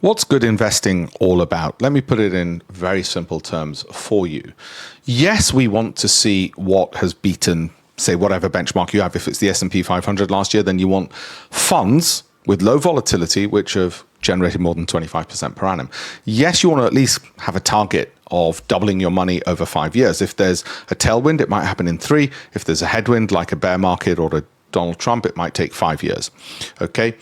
What's good investing all about? Let me put it in very simple terms for you. Yes, we want to see what has beaten, say, whatever benchmark you have. If it's the S&P 500 last year, then you want funds with low volatility, which have generated more than 25% per annum. Yes, you want to at least have a target of doubling your money over 5 years. If there's a tailwind, it might happen in 3. If there's a headwind, like a bear market or a Donald Trump, it might take 5 years. Okay.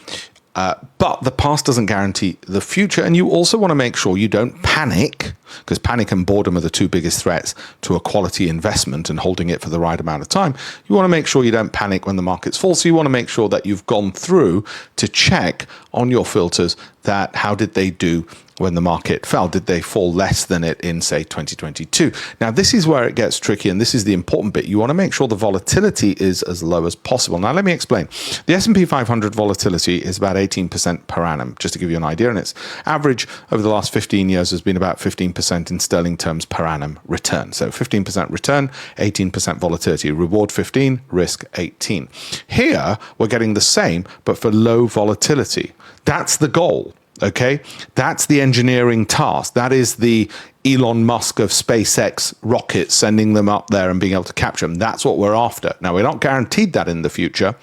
But the past doesn't guarantee the future. And you also want to make sure you don't panic, because panic and boredom are the two biggest threats to a quality investment and holding it for the right amount of time. You want to make sure you don't panic when the markets fall. So you want to make sure that you've gone through to check on your filters that how did they do when the market fell? Did they fall less than it in, say, 2022? Now, this is where it gets tricky, and this is the important bit. You want to make sure the volatility is as low as possible. Now, let me explain. The S&P 500 volatility is about 18% per annum, just to give you an idea, and its average over the last 15 years has been about 15% in sterling terms per annum return. So 15% return, 18% volatility. Reward 15, risk 18. Here, we're getting the same, but for low volatility. That's the goal. Okay, that's the engineering task. That is the Elon Musk of SpaceX rockets, sending them up there and being able to capture them. That's what we're after. Now, we're not guaranteed that in the future,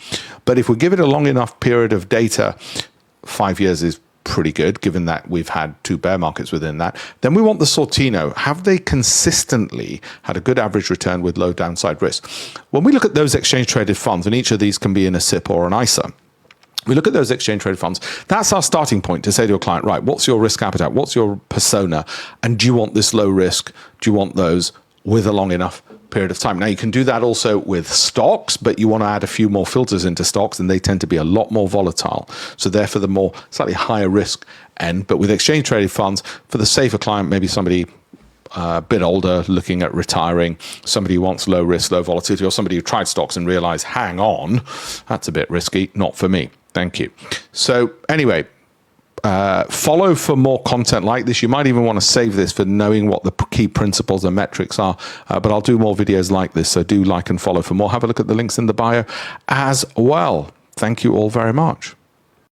but if we give it a long enough period of data, 5 years is pretty good, given that we've had 2 bear markets within that. Then we want the Sortino. Have they consistently had a good average return with low downside risk? When we look at those exchange-traded funds, and each of these can be in a SIP or an ISA, we look at those exchange-traded funds. That's our starting point to say to a client, right, what's your risk appetite? What's your persona? And do you want this low risk? Do you want those with a long enough period of time? Now, you can do that also with stocks, but you want to add a few more filters into stocks, and they tend to be a lot more volatile. So therefore, the more slightly higher risk end. But with exchange-traded funds, for the safer client, maybe somebody a bit older, looking at retiring, somebody who wants low risk, low volatility, or somebody who tried stocks and realized, hang on, that's a bit risky, not for me. Thank you. So anyway, follow for more content like this. You might even want to save this for knowing what the key principles and metrics are, but I'll do more videos like this. So do like and follow for more. Have a look at the links in the bio as well. Thank you all very much.